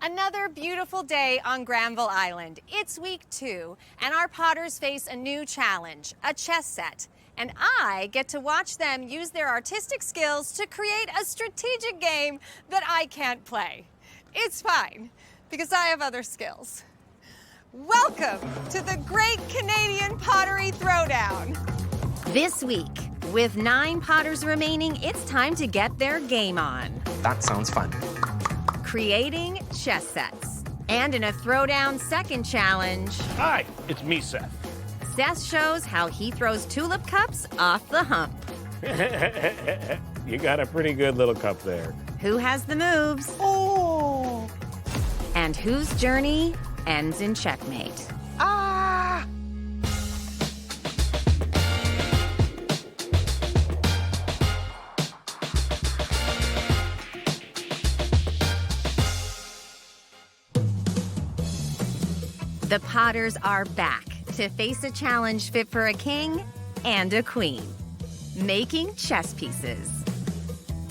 Another beautiful day on Granville Island. It's week 2, and our Potters face a new challenge, a chess set. And I get to watch them use their artistic skills to create a strategic game that I can't play. It's fine, because I have other skills. Welcome to the Great Canadian Pottery Throwdown. This week, with 9 Potters remaining, it's time to get their game on. That sounds fun. Creating chess sets. And in a Throwdown second challenge... Hi, it's me, Seth. Seth shows how he throws tulip cups off the hump. You got a pretty good little cup there. Who has the moves? Oh! And whose journey ends in checkmate. Ah! The Potters are back to face a challenge fit for a king and a queen. Making chess pieces.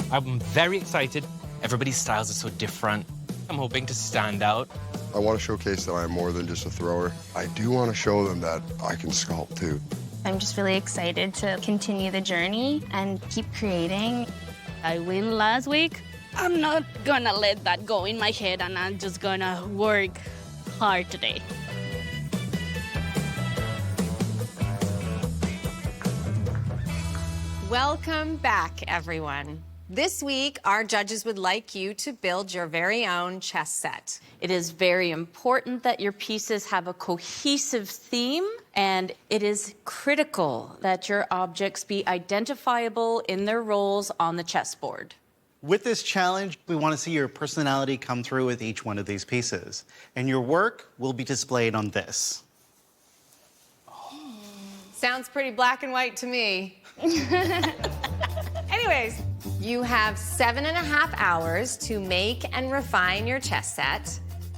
I'm very excited. Everybody's styles are so different. I'm hoping to stand out. I want to showcase that I'm more than just a thrower. I do want to show them that I can sculpt too. I'm just really excited to continue the journey and keep creating. I win last week. I'm not gonna let that go in my head, and I'm just gonna work hard today. Welcome back, everyone. This week, our judges would like you to build your very own chess set. It is very important that your pieces have a cohesive theme, and it is critical that your objects be identifiable in their roles on the chessboard. With this challenge, we want to see your personality come through with each one of these pieces. And your work will be displayed on this. Sounds pretty black and white to me. Anyways, you have 7.5 hours to make and refine your chess set,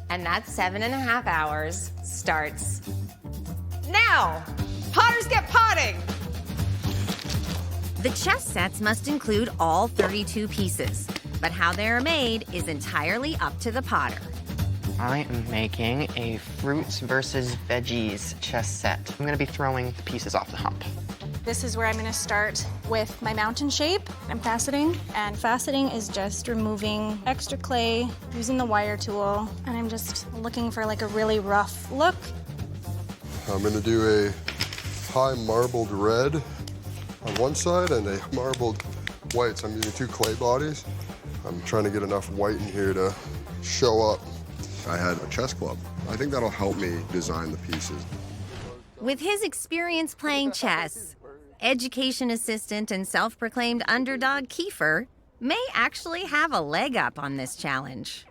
and that 7.5 hours starts now. Potters get potting! The chess sets must include all 32 pieces, but how they're made is entirely up to the Potter. I am making a fruits versus veggies chess set. I'm gonna be throwing the pieces off the hump. This is where I'm going to start with my mountain shape. I'm faceting, and faceting is just removing extra clay using the wire tool, and I'm just looking for like a really rough look. I'm going to do a high marbled red on one side and a marbled white. So I'm using 2 clay bodies. I'm trying to get enough white in here to show up. I had a chess club. I think that'll help me design the pieces. With his experience playing chess, education assistant and self-proclaimed underdog Kiefer may actually have a leg up on this challenge.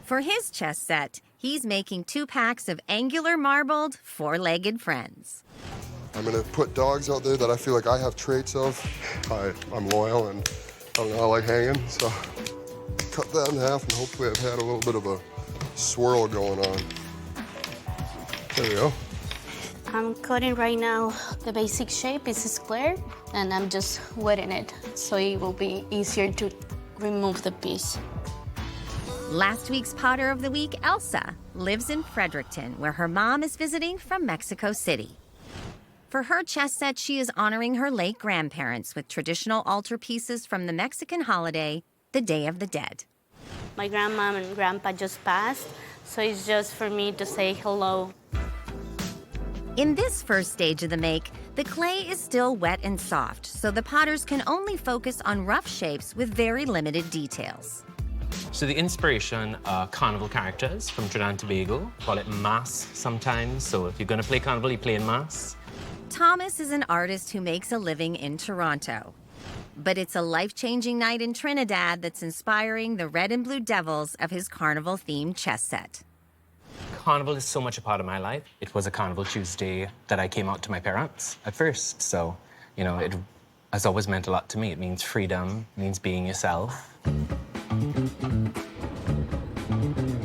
For his chess set, he's making 2 packs of angular marbled 4-legged friends. I'm going to put dogs out there that I feel like I have traits of. I'm loyal and I like hanging, so cut that in half, and hopefully I've had a little bit of a swirl going on. There we go. I'm cutting right now. The basic shape is square, and I'm just wetting it so it will be easier to remove the piece. Last week's Potter of the Week, Elsa, lives in Fredericton, where her mom is visiting from Mexico City. For her chess set, she is honoring her late grandparents with traditional altar pieces from the Mexican holiday, the Day of the Dead. My grandma and grandpa just passed, so it's just for me to say hello. In this first stage of the make, the clay is still wet and soft, so the Potters can only focus on rough shapes with very limited details. So the inspiration are carnival characters from Trinidad and Tobago. Call it mass sometimes. So if you're gonna play carnival, you play in mass. Thomas is an artist who makes a living in Toronto. But it's a life-changing night in Trinidad that's inspiring the red and blue devils of his carnival-themed chess set. Carnival is so much a part of my life. It was a Carnival Tuesday that I came out to my parents at first. So, you know, it has always meant a lot to me. It means freedom, it means being yourself.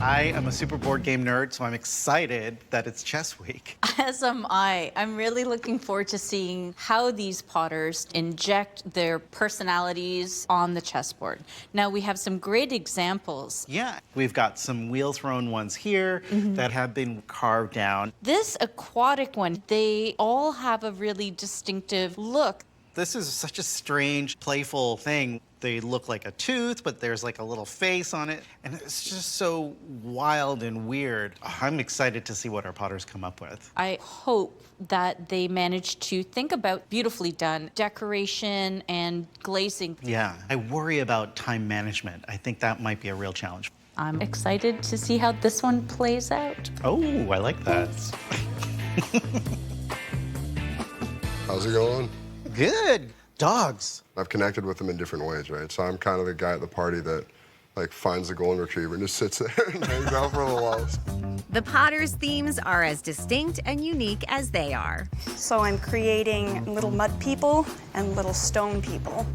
I am a super board game nerd, so I'm excited that it's chess week. As am I. I'm really looking forward to seeing how these potters inject their personalities on the chessboard. Now, we have some great examples. Yeah, we've got some wheel-thrown ones here that have been carved down. This aquatic one, they all have a really distinctive look. This is such a strange, playful thing. They look like a tooth, but there's like a little face on it. And it's just so wild and weird. I'm excited to see what our potters come up with. I hope that they manage to think about beautifully done decoration and glazing. Yeah, I worry about time management. I think that might be a real challenge. I'm excited to see how this one plays out. Oh, I like that. How's it going? Good. Dogs. I've connected with them in different ways, right? So I'm kind of the guy at the party that like finds the golden retriever and just sits there and hangs out for a little while. The Potters' themes are as distinct and unique as they are. So I'm creating little mud people and little stone people.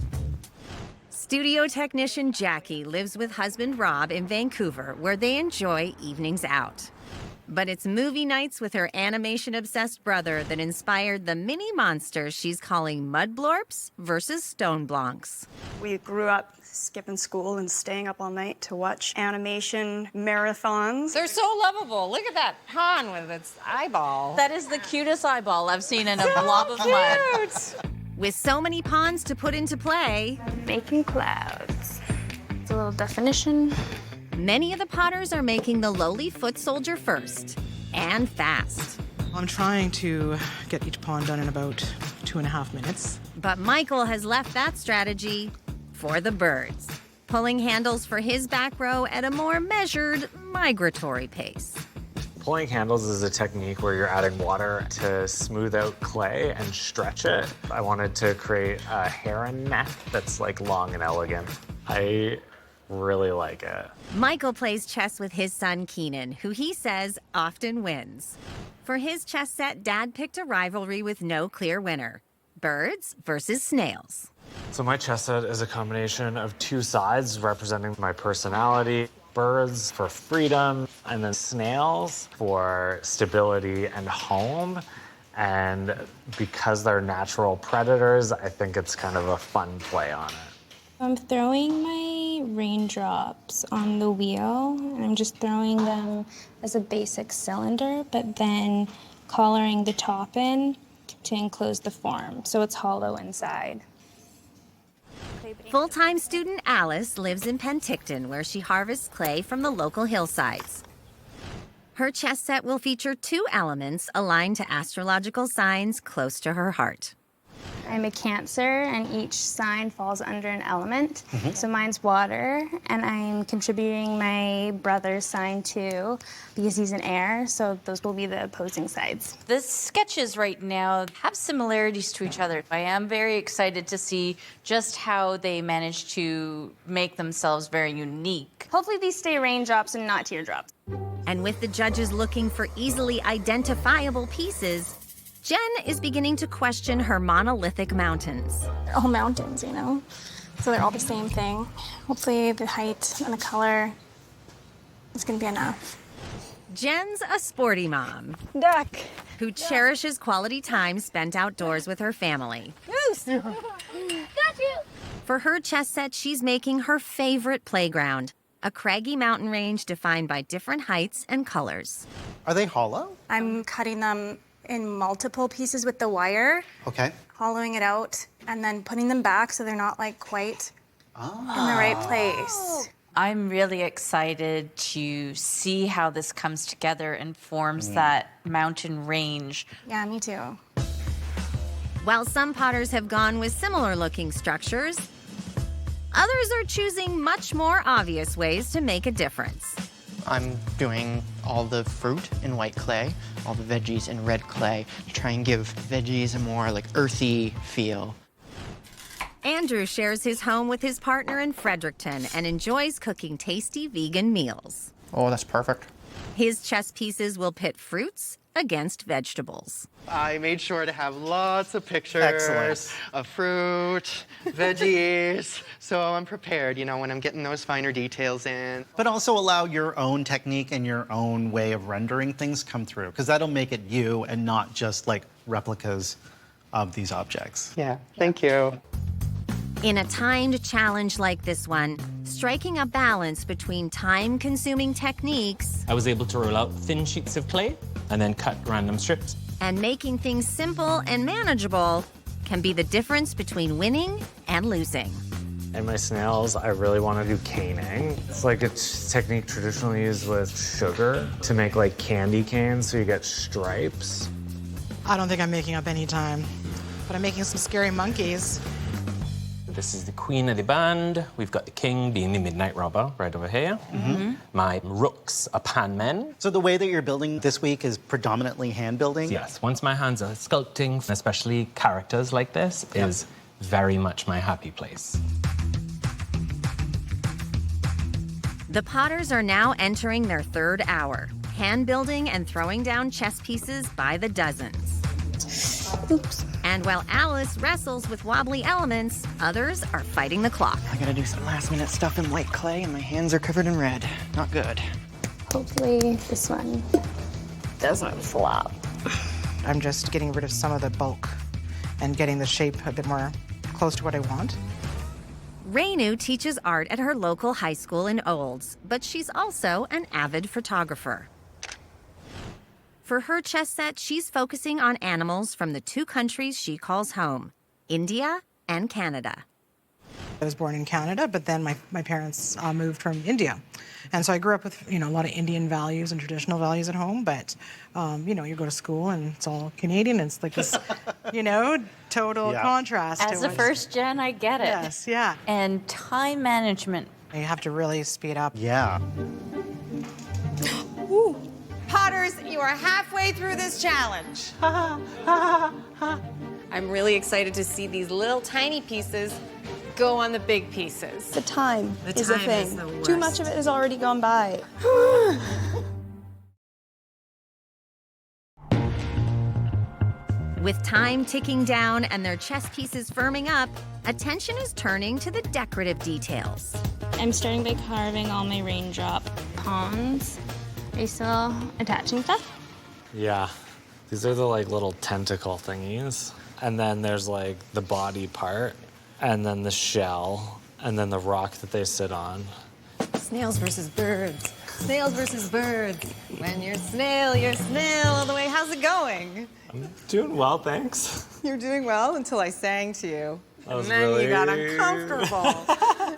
Studio technician Jackie lives with husband Rob in Vancouver, where they enjoy evenings out. But it's movie nights with her animation-obsessed brother that inspired the mini monsters she's calling Mudblorps versus Stone Blancs. We grew up skipping school and staying up all night to watch animation marathons. They're so lovable. Look at that pond with its eyeball. That is the cutest eyeball I've seen in a blob of mud. With so many ponds to put into play, Making clouds. It's a little definition. many of the Potters are making the lowly foot soldier first, and fast. I'm trying to get each pond done in about 2.5 minutes. But Michael has left that strategy for the birds, pulling handles for his back row at a more measured, migratory pace. Pulling handles is a technique where you're adding water to smooth out clay and stretch it. I wanted to create a heron neck that's like long and elegant. I really like it. Michael plays chess with his son Keenan, who he says often wins. For his chess set, Dad picked a rivalry with no clear winner: birds versus snails. So my chess set is a combination of two sides representing my personality. Birds for freedom, and then snails for stability and home. And because they're natural predators, I think it's kind of a fun play on it. I'm throwing my raindrops on the wheel, and I'm just throwing them as a basic cylinder, but then collaring the top in to enclose the form, so it's hollow inside. Full-time student Alice lives in Penticton, where she harvests clay from the local hillsides. Her chess set will feature two elements aligned to astrological signs close to her heart. I'm a Cancer, and each sign falls under an element. So mine's water, and I'm contributing my brother's sign too, because he's an air, so those will be the opposing sides. The sketches right now have similarities to each other. I am very excited to see just how they manage to make themselves very unique. Hopefully these stay raindrops and not teardrops. And with the judges looking for easily identifiable pieces, Jen is beginning to question her monolithic mountains. They're all mountains, you know? So they're all the same thing. Hopefully the height and the color is gonna be enough. Jen's a sporty mom Duck. who cherishes quality time spent outdoors with her family. Goose. For her chess set, she's making her favorite playground, a craggy mountain range defined by different heights and colors. Are they hollow? I'm cutting them in multiple pieces with the wire, Okay. hollowing it out, and then putting them back so they're not like quite in the right place. I'm really excited to see how this comes together and forms that mountain range. Yeah, me too. While some potters have gone with similar-looking structures, others are choosing much more obvious ways to make a difference. I'm doing all the fruit in white clay, all the veggies in red clay, to try and give veggies a more like earthy feel. Andrew shares his home with his partner in Fredericton and enjoys cooking tasty vegan meals. Oh, that's perfect. His chess pieces will pit fruits against vegetables. I made sure to have lots of pictures Excellent. of fruit, veggies, so I'm prepared, you know, when I'm getting those finer details in. But also allow your own technique and your own way of rendering things come through, because that'll make it you and not just like replicas of these objects. Yeah, thank you. In a timed challenge like this one, striking a balance between time-consuming techniques I was able to roll out thin sheets of clay and then cut random strips. and making things simple and manageable can be the difference between winning and losing. In my snails, I really want to do caning. It's like a technique traditionally used with sugar to make like candy canes so you get stripes. I don't think I'm making up any time, but I'm making some scary monkeys. This is the queen of the band. We've got the king being the midnight robber right over here. My rooks are pan men. So the way that you're building this week is predominantly hand building? Yes, once my hands are sculpting, especially characters like this, is very much my happy place. The Potters are now entering their third hour, hand building and throwing down chess pieces by the dozens. Oops. And while Alice wrestles with wobbly elements, others are fighting the clock. I gotta do some last minute stuff in white clay and my hands are covered in red. Not good. Hopefully this one doesn't flop. I'm just getting rid of some of the bulk and getting the shape a bit more close to what I want. Rainu teaches art at her local high school in Olds, but she's also an avid photographer. For her chess set, she's focusing on animals from the two countries she calls home, India and Canada. I was born in Canada, but then my parents moved from India. And so I grew up with, you know, a lot of Indian values and traditional values at home, but, you know, you go to school and it's all Canadian, and it's like this, you know, total contrast. As a first gen, I get it. Yes, yeah. And time management. You have to really speed up. Yeah. Potters, you are halfway through this challenge. I'm really excited to see these little tiny pieces go on the big pieces. The time The is a time thing. is the Too worst. much of it has already gone by. With time ticking down and their chess pieces firming up, attention is turning to the decorative details. I'm starting by carving all my raindrop pawns. Are you still attaching stuff? Yeah, these are the like little tentacle thingies. And then there's like the body part, and then the shell, and then the rock that they sit on. Snails versus birds. Snails versus birds. When you're snail all the way. How's it going? I'm doing well, thanks. You're doing well until I sang to you. That was And then you got really- uncomfortable.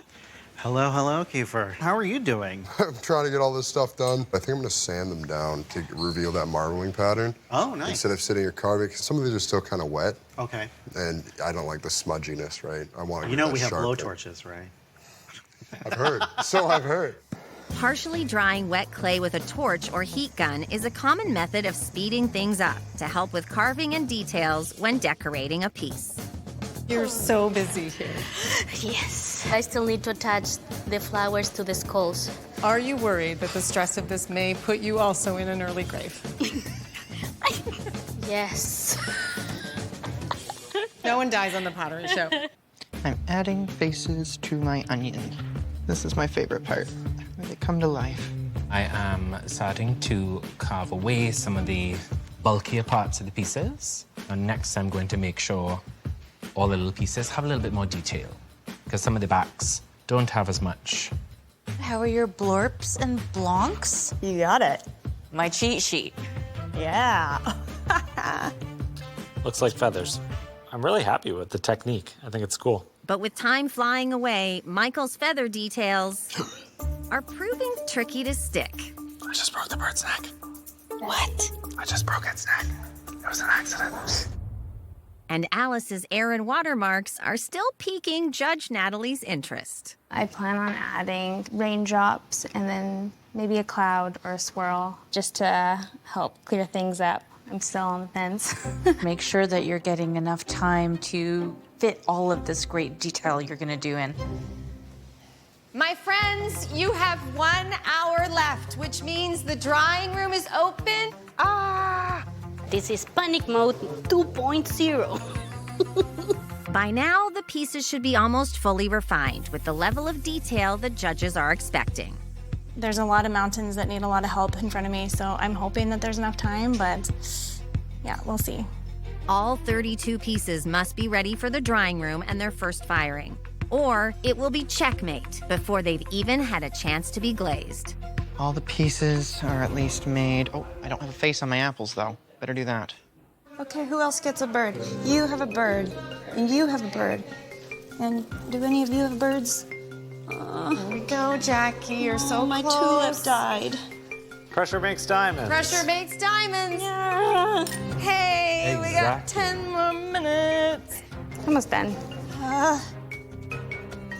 Hello, Kiefer. How are you doing? I'm trying to get all this stuff done. I think I'm gonna sand them down to reveal that marbling pattern. Oh, nice. Instead of sitting here carving, 'cause some of these are still kind of wet, Okay. and I don't like the smudginess, right? I want to You know get we that have sharp blow thing. torches, right? I've heard. So I've heard. Partially drying wet clay with a torch or heat gun is a common method of speeding things up to help with carving and details when decorating a piece. You're so busy here. Yes. I still need to attach the flowers to the skulls. Are you worried that the stress of this may put you also in an early grave? Yes. No one dies on the Pottery Show. I'm adding faces to my onion. This is my favorite part, where they come to life. I am starting to carve away some of the bulkier parts of the pieces. And next, I'm going to make sure all the little pieces have a little bit more detail, because some of the backs don't have as much. How are your blorps and blonks? You got it. My cheat sheet. Yeah. Looks like feathers. I'm really happy with the technique. I think it's cool. But with time flying away, Michael's feather details are proving tricky to stick. I just broke the bird's neck. What? I just broke its neck. It was an accident. And Alice's air and watermarks are still piquing Judge Natalie's interest. I plan on adding raindrops and then maybe a cloud or a swirl just to help clear things up. I'm still on the fence. Make sure that you're getting enough time to fit all of this great detail you're gonna do in. My friends, you have 1 hour left, which means the drawing room is open. This is panic mode 2.0. By now, the pieces should be almost fully refined with the level of detail the judges are expecting. There's a lot of mountains that need a lot of help in front of me, so I'm hoping that there's enough time, but yeah, we'll see. All 32 pieces must be ready for the drying room and their first firing, or it will be checkmate before they've even had a chance to be glazed. All the pieces are at least made. Oh, I don't have a face on my apples, though. Better do that. Okay, who else gets a bird? You have a bird, and you have a bird. And do any of you have birds? Here we go, Jackie. You're so my close. tulip died. Pressure makes diamonds. Pressure makes diamonds. Yeah. Hey, we got 10 more minutes. Almost done.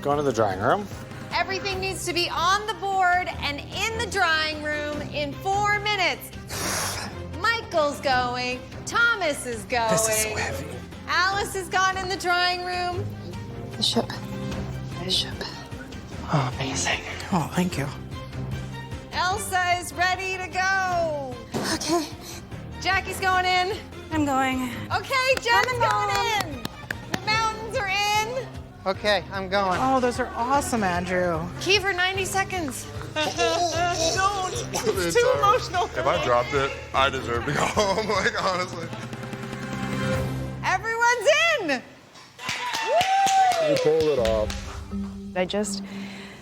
Going to the drying room. Everything needs to be on the board and in the drying room in 4 minutes. Michael's going. Thomas is going. This is so heavy. Alice has gone in the drying room. Bishop. Oh, amazing. Oh, thank you. Elsa is ready to go. Okay, Jackie's going in. I'm going. Okay, Jen's going in. The mountains are in. Okay, I'm going. Oh, those are awesome, Andrew. Kiefer, 90 seconds. Don't. It's too emotional. If I dropped it, I deserve to go home, like, honestly. Everyone's in. You pulled it off. I just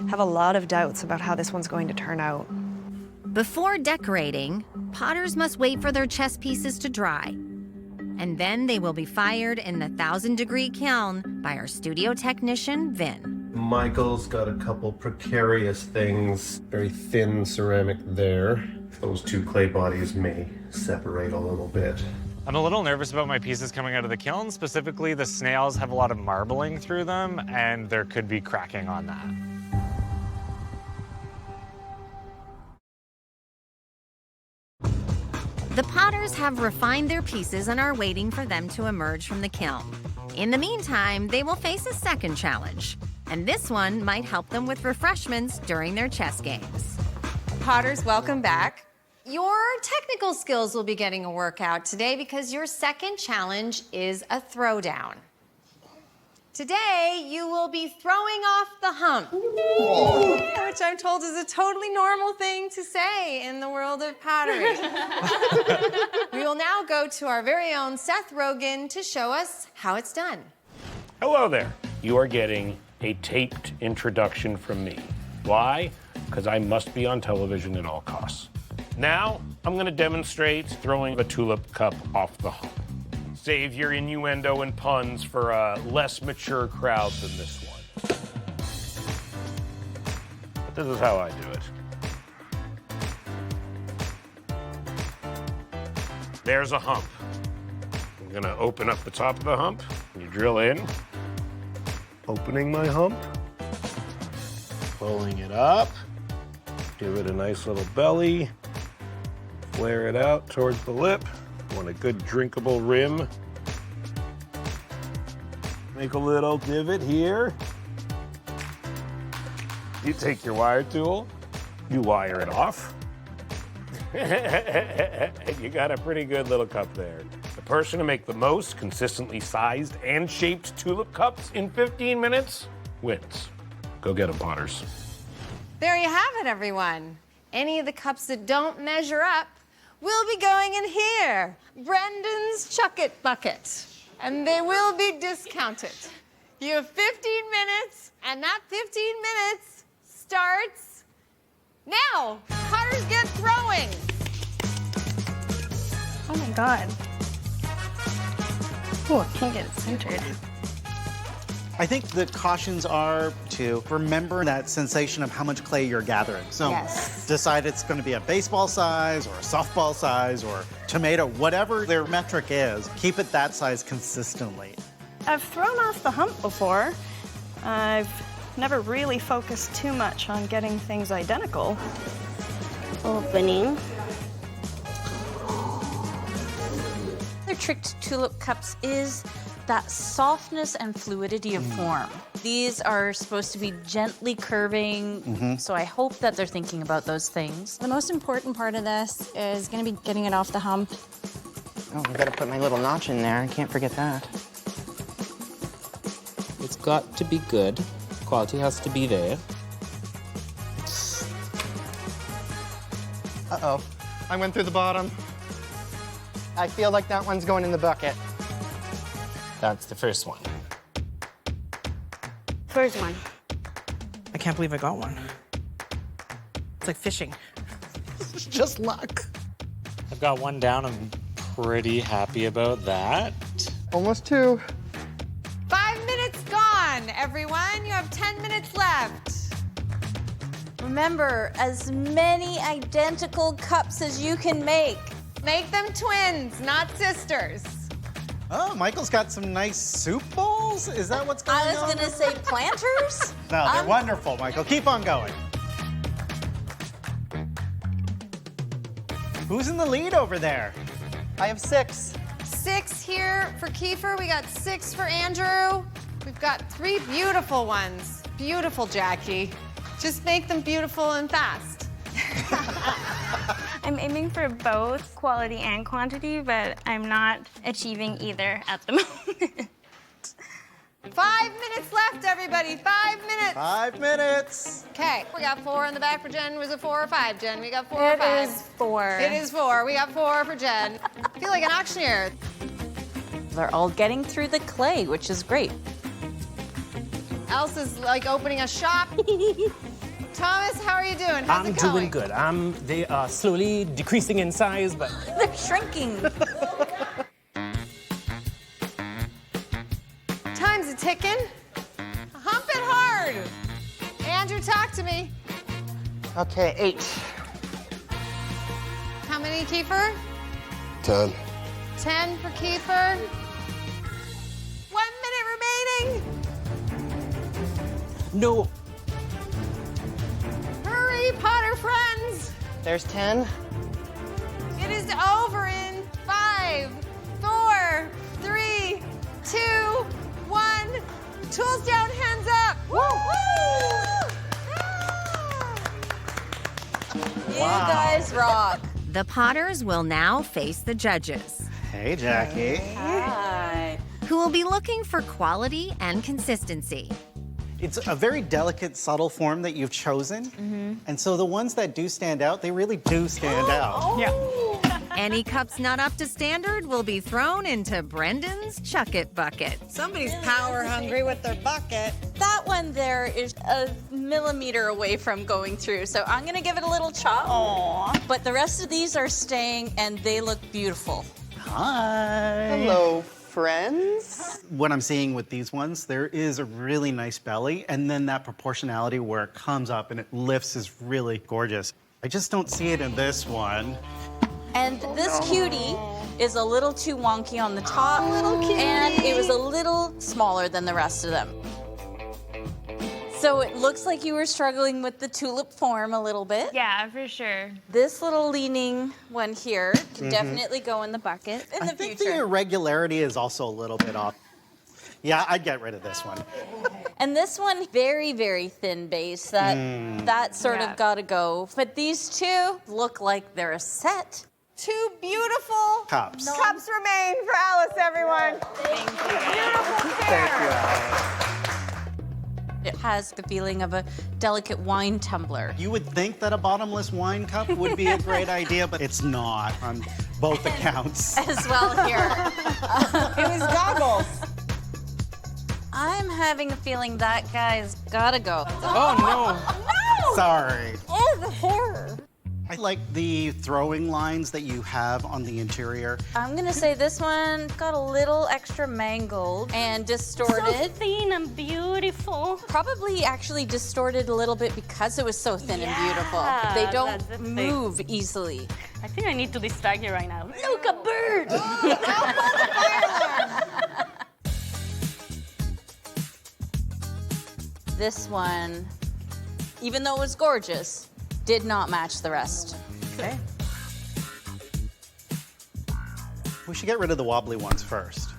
have a lot of doubts about how this one's going to turn out. Before decorating, potters must wait for their chess pieces to dry. And then they will be fired in the 1,000-degree kiln by our studio technician, Vin. Michael's got a couple precarious things. Very thin ceramic there. Those two clay bodies may separate a little bit. I'm a little nervous about my pieces coming out of the kiln. Specifically, the snails have a lot of marbling through them, and there could be cracking on that. The potters have refined their pieces and are waiting for them to emerge from the kiln. In the meantime, they will face a second challenge, and this one might help them with refreshments during their chess games. Potters, welcome back. Your technical skills will be getting a workout today because your second challenge is a throwdown. Today, you will be throwing off the hump, which I'm told is a totally normal thing to say in the world of pottery. We will now go to our very own Seth Rogen to show us how it's done. Hello there. You are getting a taped introduction from me. Why? Because I must be on television at all costs. Now, I'm going to demonstrate throwing a tulip cup off the hump. Save your innuendo and puns for a less mature crowd than this one. This is how I do it. There's a hump. I'm gonna open up the top of the hump. You drill in. Opening my hump. Pulling it up. Give it a nice little belly. Flare it out towards the lip. Want a good drinkable rim. Make a little divot here. You take your wire tool, you wire it off. You got a pretty good little cup there. The person to make the most consistently sized and shaped tulip cups in 15 minutes wins. Go get them, Potters. There you have it, everyone. Any of the cups that don't measure up will be going in here, Brendan's Chuck-It bucket, and they will be discounted. You have 15 minutes, and that 15 minutes starts now. Potters get throwing. Oh my God. Oh, I can't get it centered. I think the cautions are to remember that sensation of how much clay you're gathering. So decide it's going to be a baseball size or a softball size or tomato, whatever their metric is, keep it that size consistently. I've thrown off the hump before. I've never really focused too much on getting things identical. Opening. The trick to tulip cups is that softness and fluidity of form. These are supposed to be gently curving, so I hope that they're thinking about those things. The most important part of this is going to be getting it off the hump. Oh, I gotta put my little notch in there. I can't forget that. It's got to be good. Quality has to be there. Uh-oh. I went through the bottom. I feel like that one's going in the bucket. That's the first one. First one. I can't believe I got one. It's like fishing. It's just luck. I've got one down. I'm pretty happy about that. Almost 2. 5 minutes gone, everyone. You have 10 minutes left. Remember, as many identical cups as you can make. Make them twins, not sisters. Oh, Michael's got some nice soup bowls? Is that what's going on? I was gonna say planters. No, they're wonderful, Michael. Keep on going. Who's in the lead over there? I have 6. 6 here for Kiefer. We got 6 for Andrew. We've got 3 beautiful ones. Beautiful, Jackie. Just make them beautiful and fast. I'm aiming for both quality and quantity, but I'm not achieving either at the moment. 5 minutes left, everybody. 5 minutes. 5 minutes. Okay, we got 4 in the back for Jen. Was it 4 or 5, Jen? We got 4 or 5? It is 4. It is 4. We got 4 for Jen. I feel like an auctioneer. They're all getting through the clay, which is great. Elsa's like opening a shop. Thomas, how are you doing? How's I'm it going? doing good. They are slowly decreasing in size, but They're shrinking. Time's a ticking. Hump it hard. Andrew, talk to me. Okay, 8. How many, Kiefer? 10. 10 for Kiefer. 1 minute remaining. no. Hurry, Potter friends. There's 10. It is over in 5, 4, 3, 2, 1. Tools down, hands up. Woo! You guys rock. The Potters will now face the judges, Hey, Jackie. Hi. who will be looking for quality and consistency. It's a very delicate, subtle form that you've chosen. And so the ones that do stand out, they really do stand out. Any cups not up to standard will be thrown into Brendan's Chuck It bucket. Somebody's power hungry with their bucket. That one there is a millimeter away from going through, so I'm gonna give it a little chop. Aww. But the rest of these are staying, and they look beautiful. Hi. Hello, friends. What I'm seeing with these ones, there is a really nice belly, and then that proportionality where it comes up and it lifts is really gorgeous. I just don't see it in this one. And this cutie is a little too wonky on the top, and it was a little smaller than the rest of them. So it looks like you were struggling with the tulip form a little bit. Yeah, for sure. This little leaning one here can definitely go in the bucket in I the think future. the irregularity is also a little bit off. Yeah, I'd get rid of this one. And this one, very, very thin base. That sort of gotta go. But these two look like they're a set. 2 beautiful Cups. cups remain for Alice, everyone. Thank you. Beautiful pair. It has the feeling of a delicate wine tumbler. You would think that a bottomless wine cup would be a great idea, but it's not on both accounts. As well here. It was goggles. I'm having a feeling that guy's gotta go. Oh, Sorry. Oh, the horror. I like the throwing lines that you have on the interior. I'm gonna say this one got a little extra mangled and distorted. So thin and beautiful. Probably actually distorted a little bit because it was so thin and beautiful. They that's don't the thing. move easily. I think I need to distract you right now. Look, a bird! This one, even though it was gorgeous, did not match the rest. Okay. We should get rid of the wobbly ones first.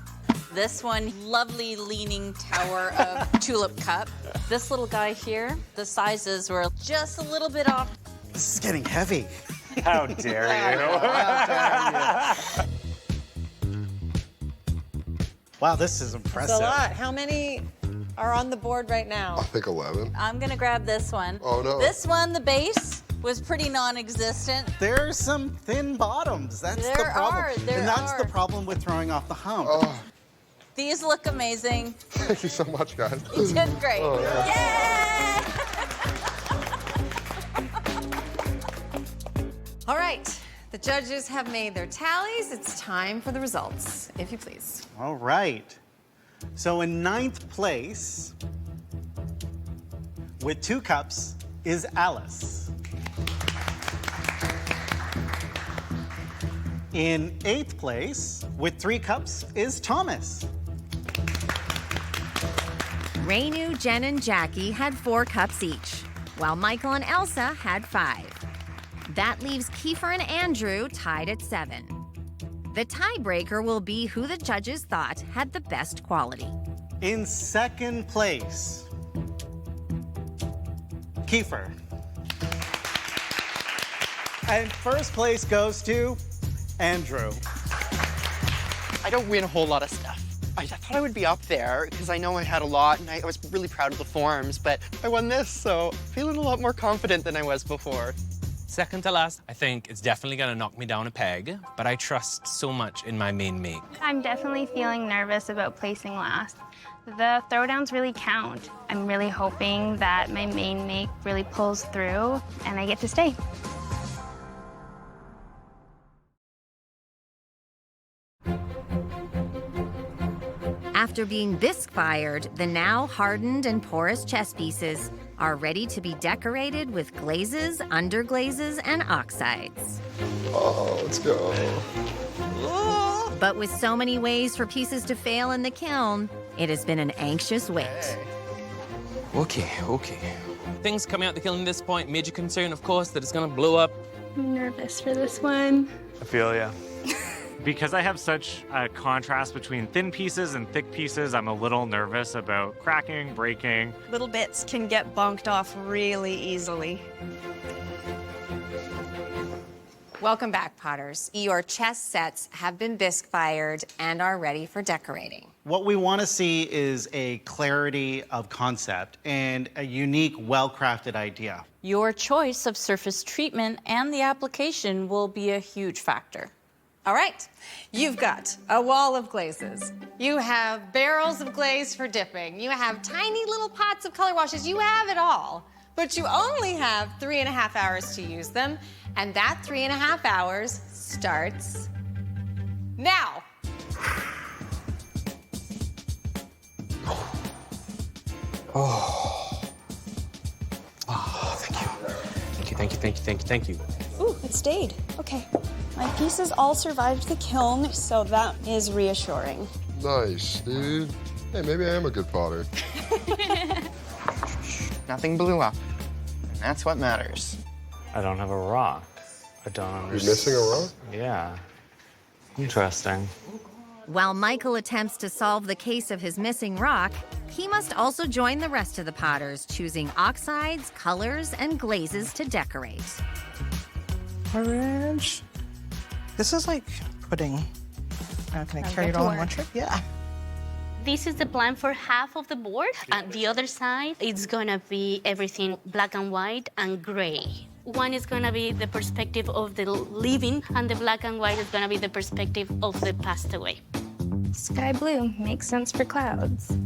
This one, lovely leaning tower of tulip cup. This little guy here, the sizes were just a little bit off. This is getting heavy. How dare you? Wow, this is impressive. It's a lot. How many are on the board right now? I think 11. I'm gonna grab this one. Oh, no. This one, the base, was pretty non-existent. There's some thin bottoms. That's the problem. There and that's are. the problem with throwing off the hump. Oh, These look amazing. thank you so much, guys. You did great. Oh, yeah. All right, the judges have made their tallies. It's time for the results, if you please. All right. So in 9th place, with 2 cups, is Alice. In 8th place, with 3 cups, is Thomas. Rainu, Jen, and Jackie had 4 cups each, while Michael and Elsa had 5. That leaves Kiefer and Andrew tied at 7. The tiebreaker will be who the judges thought had the best quality. In 2nd place, Kiefer. And 1st place goes to Andrew. I don't win a whole lot of stuff. I thought I would be up there because I know I had a lot and I was really proud of the forms, but I won this, so feeling a lot more confident than I was before. Second to last, I think it's definitely gonna knock me down a peg, but I trust so much in my main make. I'm definitely feeling nervous about placing last. The throwdowns really count. I'm really hoping that my main make really pulls through and I get to stay. After being bisque-fired, the now hardened and porous chess pieces are ready to be decorated with glazes, underglazes, and oxides. Oh, let's go. But with so many ways for pieces to fail in the kiln, it has been an anxious wait. Okay. Things coming out the kiln at this point, major concern, of course, that it's gonna blow up. I'm nervous for this one. I feel ya. Because I have such a contrast between thin pieces and thick pieces, I'm a little nervous about cracking, breaking. Little bits can get bonked off really easily. Welcome back, Potters. Your chess sets have been bisque-fired and are ready for decorating. What we want to see is a clarity of concept and a unique, well-crafted idea. Your choice of surface treatment and the application will be a huge factor. All right, you've got a wall of glazes. You have barrels of glaze for dipping. You have tiny little pots of color washes. You have it all, but you only have 3.5 hours to use them, and that 3.5 hours starts now. Thank you. Ooh, it stayed. Okay. My pieces all survived the kiln, so that is reassuring. Nice, dude. Hey, maybe I am a good potter. Nothing blew up, and that's what matters. I don't have a rock. I don't You're understand. missing a rock? Yeah. Interesting. While Michael attempts to solve the case of his missing rock, he must also join the rest of the Potters, choosing oxides, colors, and glazes to decorate. Orange. This is like pudding. Can I carry it get to all in work. one trip? Yeah. This is the plan for half of the board. And the other side, it's gonna be everything black and white and gray. One is gonna be the perspective of the living, and the black and white is gonna be the perspective of the passed away. Sky blue makes sense for clouds.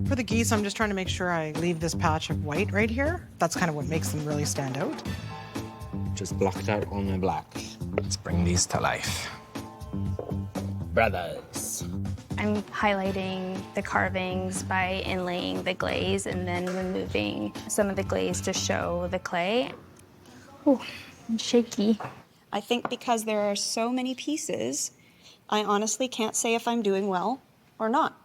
For the geese, I'm just trying to make sure I leave this patch of white right here. That's kind of what makes them really stand out. Just blocked out all my black. Let's bring these to life. Brothers. I'm highlighting the carvings by inlaying the glaze and then removing some of the glaze to show the clay. Oh, I'm shaky. I think because there are so many pieces, I honestly can't say if I'm doing well or not.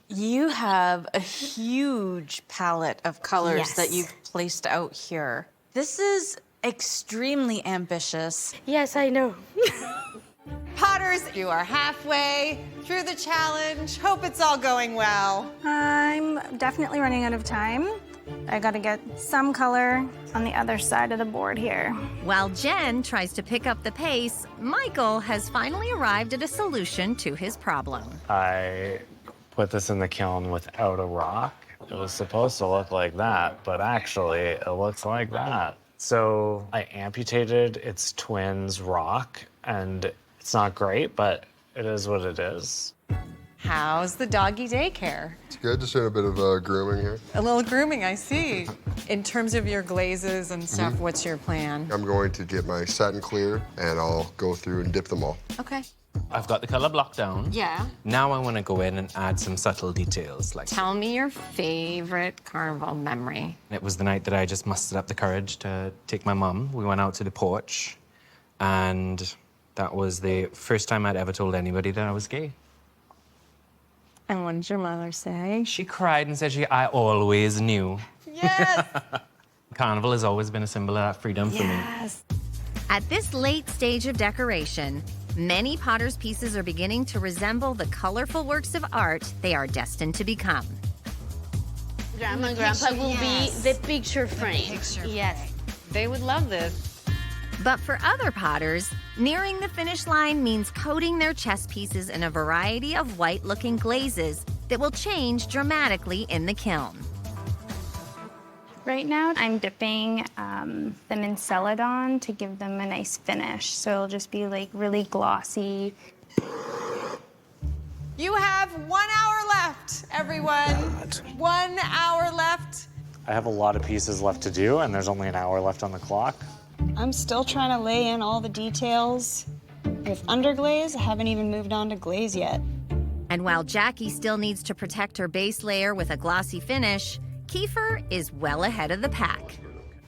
You have a huge palette of colors Yes. that you've placed out here. This is extremely ambitious. Yes, I know. Potters, you are halfway through the challenge. Hope it's all going well. I'm definitely running out of time. I gotta get some color on the other side of the board here. While Jen tries to pick up the pace, Michael has finally arrived at a solution to his problem. I put this in the kiln without a rock. It was supposed to look like that, but actually it looks like that. So I amputated its twin's rock, and it's not great, but it is what it is. How's the doggy daycare? It's good, just doing a bit of grooming here. A little grooming, I see. In terms of your glazes and stuff, what's your plan? I'm going to get my satin clear, and I'll go through and dip them all. Okay. I've got the color block down. Yeah. Now I want to go in and add some subtle details. Like, Tell me your favorite carnival memory. it was the night that I just mustered up the courage to take my mum. We went out to the porch, and that was the first time I'd ever told anybody that I was gay. And what did your mother say? She cried and said I always knew. Yes! Carnival has always been a symbol of that freedom for me. Yes. At this late stage of decoration, many Potter's pieces are beginning to resemble the colorful works of art they are destined to become. Grandma and Grandpa will be the picture frame. Yes. They would love this. But for other Potters, nearing the finish line means coating their chess pieces in a variety of white-looking glazes that will change dramatically in the kiln. Right now, I'm dipping them in Celadon to give them a nice finish. So it'll just be like really glossy. You have 1 hour left, everyone. 1 hour left. I have a lot of pieces left to do, and there's only an hour left on the clock. I'm still trying to lay in all the details. With underglaze, I haven't even moved on to glaze yet. And while Jackie still needs to protect her base layer with a glossy finish, Kiefer is well ahead of the pack.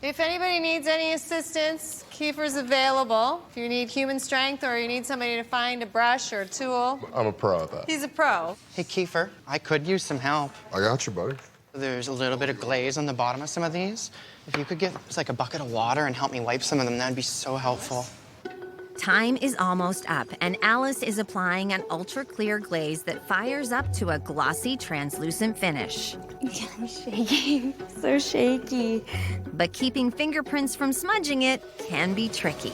If anybody needs any assistance, Kiefer's available. If you need human strength or you need somebody to find a brush or a tool. I'm a pro at that. He's a pro. Hey, Kiefer, I could use some help. I got you, buddy. There's a little bit of glaze on the bottom of some of these. If you could get like a bucket of water and help me wipe some of them, that'd be so helpful. Time is almost up, and Alice is applying an ultra-clear glaze that fires up to a glossy, translucent finish. I'm shaking, so shaky. But keeping fingerprints from smudging it can be tricky.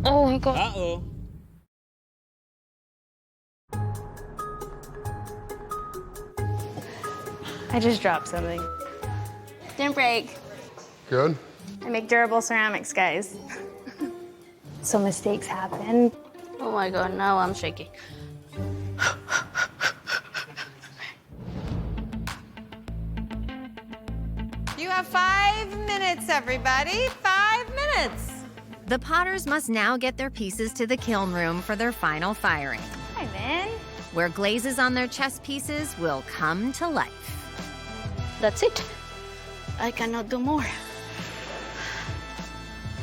Oh my God. Uh-oh. I just dropped something. Didn't break. Good? I make durable ceramics, guys. So mistakes happen. Oh my God, now I'm shaking. You have 5 minutes, everybody. 5 minutes. The Potters must now get their pieces to the kiln room for their final firing, Hi, man. where glazes on their chess pieces will come to life. That's it. I cannot do more.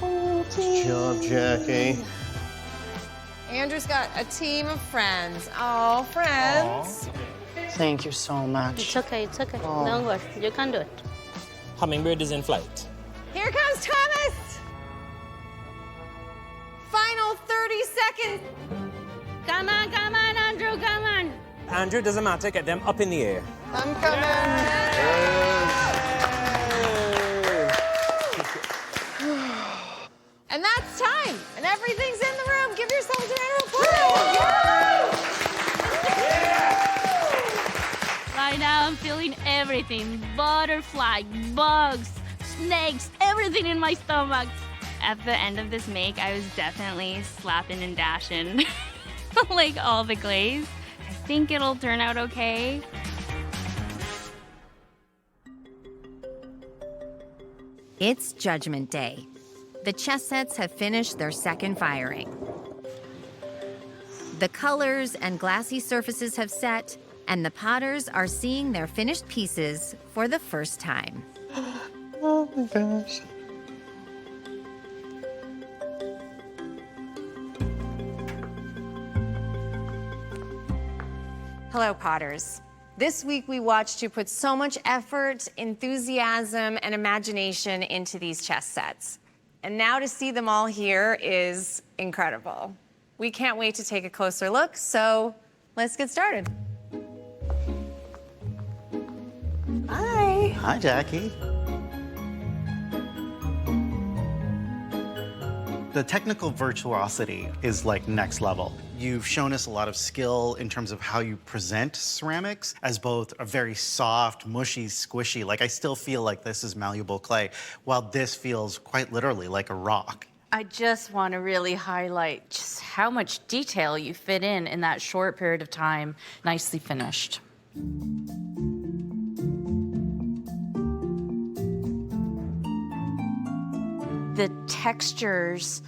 Good job, Jackie. Andrew's got a team of friends. Oh, friends. Thank you so much. It's okay, it's okay. Oh. Don't worry, you can do it. Hummingbird is in flight. Here comes Thomas. Final 30 seconds. Come on, Andrew, come on. Andrew, doesn't matter, get them up in the air. I'm coming. And that's time. And everything's in the room. Give yourselves a round of applause. Right now, I'm feeling everything. Butterfly, bugs, snakes, everything in my stomach. At the end of this make, I was definitely slapping and dashing like all the glaze. I think it'll turn out okay. It's Judgment Day. The chess sets have finished their second firing. The colors and glassy surfaces have set, and the Potters are seeing their finished pieces for the first time. Oh my gosh. Hello, Potters. This week we watched you put so much effort, enthusiasm, and imagination into these chess sets. And now to see them all here is incredible. We can't wait to take a closer look, so let's get started. Hi. Hi, Jackie. The technical virtuosity is like next level. You've shown us a lot of skill in terms of how you present ceramics as both a very soft, mushy, squishy, like I still feel like this is malleable clay, while this feels quite literally like a rock. I just want to really highlight just how much detail you fit in that short period of time. Nicely finished. The textures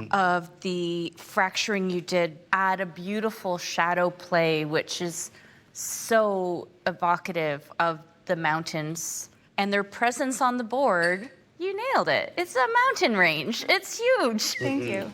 of the fracturing you did add a beautiful shadow play, which is so evocative of the mountains and their presence on the board. You nailed it. It's a mountain range. It's huge. Thank you.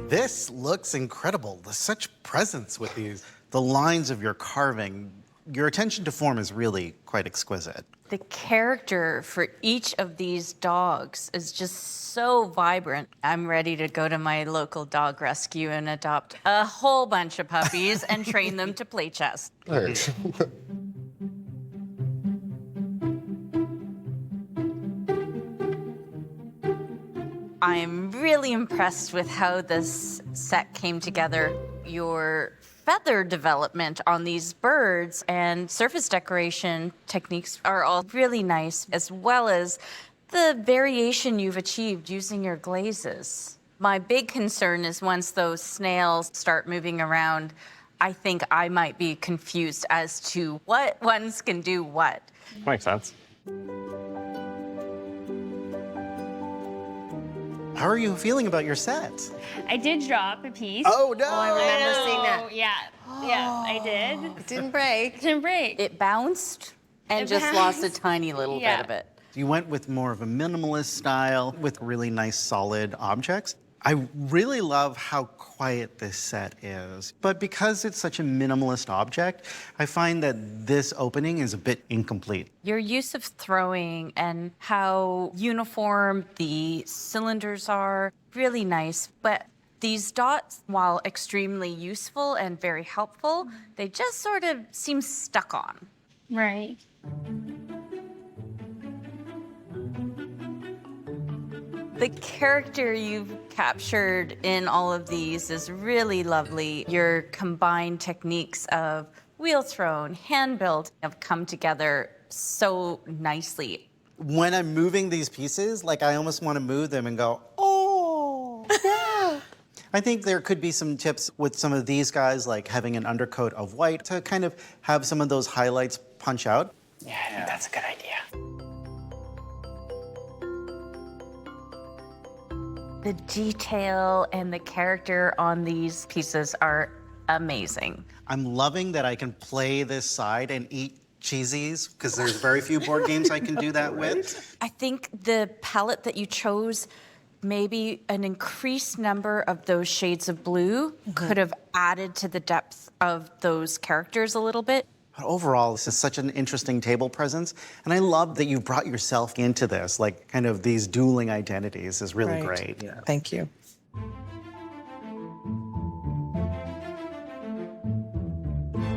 This looks incredible. There's such presence with these. The lines of your carving, your attention to form is really quite exquisite. The character for each of these dogs is just so vibrant. I'm ready to go to my local dog rescue and adopt a whole bunch of puppies and train them to play chess. Thanks. I'm really impressed with how this set came together. Your feather development on these birds and surface decoration techniques are all really nice, as well as the variation you've achieved using your glazes. My big concern is once those snails start moving around, I think I might be confused as to what ones can do what. Makes sense. How are you feeling about your set? I did drop a piece. Oh, no. Oh, I remember seeing that. Yeah, yeah, I did. It didn't break. It didn't break. It bounced and It just lost a bounced. tiny little Yeah. bit of it. You went with more of a minimalist style with really nice solid objects. I really love how quiet this set is. But because it's such a minimalist object, I find that this opening is a bit incomplete. Your use of throwing and how uniform the cylinders are, really nice. But these dots, while extremely useful and very helpful, they just sort of seem stuck on. Right. The character you've captured in all of these is really lovely. Your combined techniques of wheel thrown, hand built have come together so nicely. When I'm moving these pieces, like I almost want to move them and go, oh, yeah. I think there could be some tips with some of these guys, like having an undercoat of white to kind of have some of those highlights punch out. Yeah, I think that's a good idea. The detail and the character on these pieces are amazing. I'm loving that I can play this side and eat cheesies, because there's very few board games I can do that with. I think the palette that you chose, maybe an increased number of those shades of blue could have added to the depth of those characters a little bit. But overall, this is such an interesting table presence, and I love that you brought yourself into this, like kind of these dueling identities is really great. Yeah. Thank you.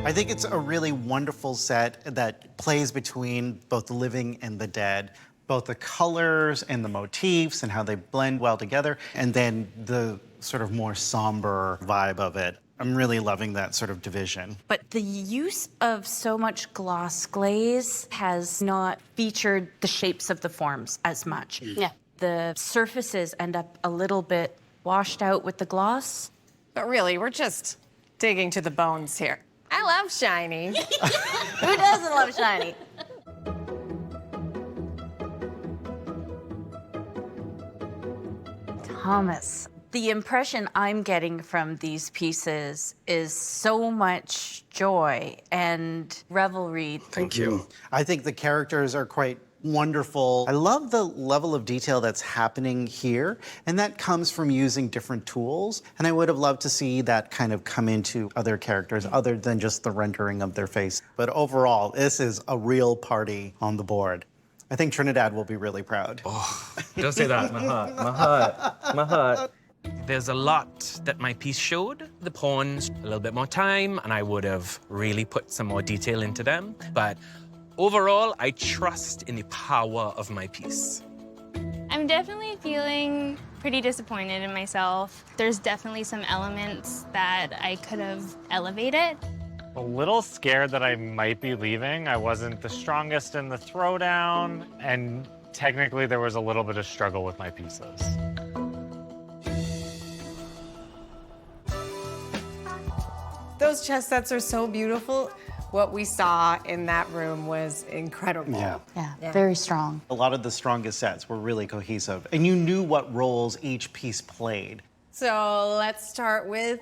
I think it's a really wonderful set that plays between both the living and the dead, both the colors and the motifs and how they blend well together, and then the sort of more somber vibe of it. I'm really loving that sort of division. But the use of so much gloss glaze has not featured the shapes of the forms as much. Yeah. The surfaces end up a little bit washed out with the gloss. But really, we're just digging to the bones here. I love shiny. Who doesn't love shiny? Thomas, the impression I'm getting from these pieces is so much joy and revelry. Thank you. I think the characters are quite wonderful. I love the level of detail that's happening here, and that comes from using different tools. And I would have loved to see that kind of come into other characters other than just the rendering of their face. But overall, this is a real party on the board. I think Trinidad will be really proud. Oh, don't say that. My heart. My heart. My heart. There's a lot that my piece showed. The pawns, a little bit more time, and I would have really put some more detail into them. But overall, I trust in the power of my piece. I'm definitely feeling pretty disappointed in myself. There's definitely some elements that I could have elevated. A little scared that I might be leaving. I wasn't the strongest in the throwdown, and technically there was a little bit of struggle with my pieces. Those chess sets are so beautiful. What we saw in that room was incredible. Yeah, very strong. A lot of the strongest sets were really cohesive, and you knew what roles each piece played. So let's start with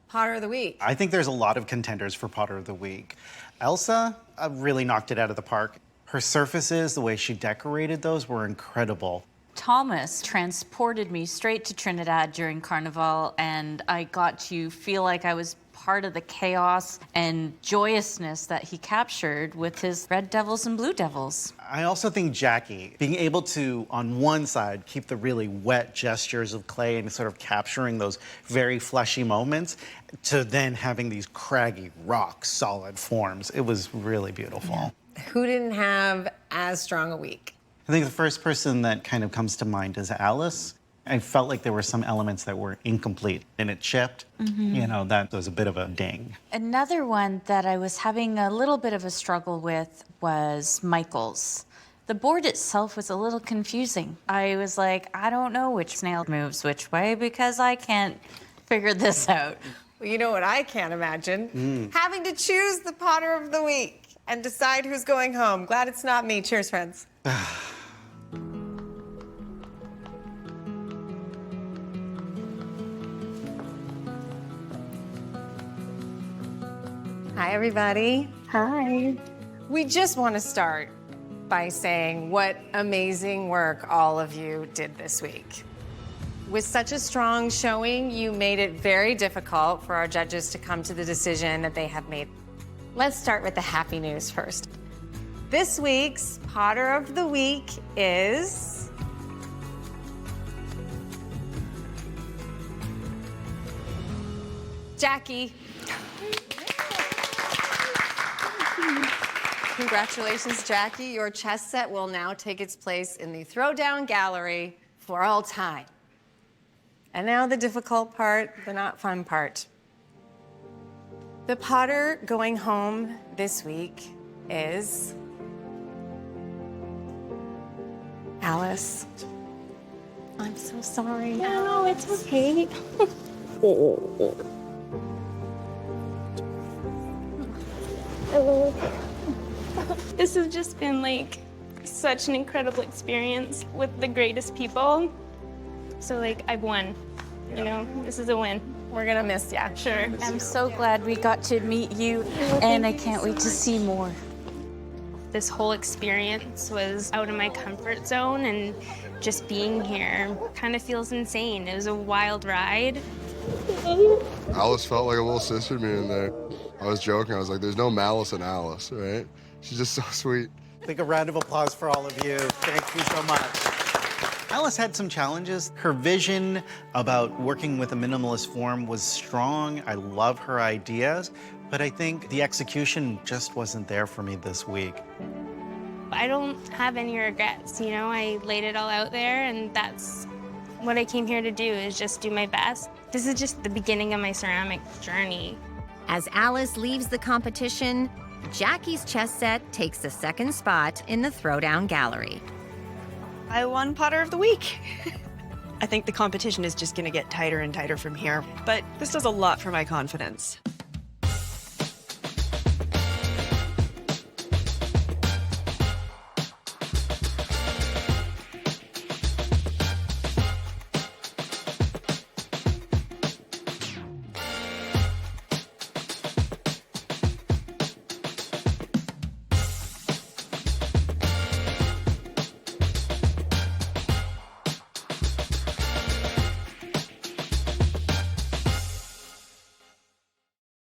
Potter of the Week. I think there's a lot of contenders for Potter of the Week. Elsa really knocked it out of the park. Her surfaces, the way she decorated those, were incredible. Thomas transported me straight to Trinidad during Carnival, and I got to feel like I was part of the chaos and joyousness that he captured with his red devils and blue devils. I also think Jackie, being able to, on one side, keep the really wet gestures of clay and sort of capturing those very fleshy moments, to then having these craggy, rock-solid forms. It was really beautiful. Who didn't have as strong a week? I think the first person that kind of comes to mind is Alice. I felt like there were some elements that were incomplete and it chipped. You know, that was a bit of a ding. Another one that I was having a little bit of a struggle with was Michael's. The board itself was a little confusing. I was like, I don't know which snail moves which way because I can't figure this out. Well, you know what I can't imagine? Having to choose the Potter of the Week and decide who's going home. Glad it's not me. Cheers, friends. Hi, everybody. Hi. We just want to start by saying what amazing work all of you did this week. With such a strong showing, you made it very difficult for our judges to come to the decision that they have made. Let's start with the happy news first. This week's Potter of the Week is Jackie. Congratulations, Jackie. Your chess set will now take its place in the Throwdown Gallery for all time. And now the difficult part, the not fun part. The Potter going home this week is Alice. I'm so sorry. No, it's okay. This has just been like such an incredible experience with the greatest people. So like I've won, you know, this is a win. We're gonna miss you. Sure. I'm so glad we got to meet you, and I can't wait to see more. This whole experience was out of my comfort zone, and just being here kind of feels insane. It was a wild ride. Alice felt like a little sister to me in there. I was joking. I was like, there's no malice in Alice, right? She's just so sweet. Big a round of applause for all of you. Thank you so much. Alice had some challenges. Her vision about working with a minimalist form was strong. I love her ideas, but I think the execution just wasn't there for me this week. I don't have any regrets, you know? I laid it all out there, and that's what I came here to do, is just do my best. This is just the beginning of my ceramic journey. As Alice leaves the competition, Jackie's chess set takes the second spot in the Throwdown Gallery. I won Potter of the Week. I think the competition is just going to get tighter and tighter from here, but this does a lot for my confidence.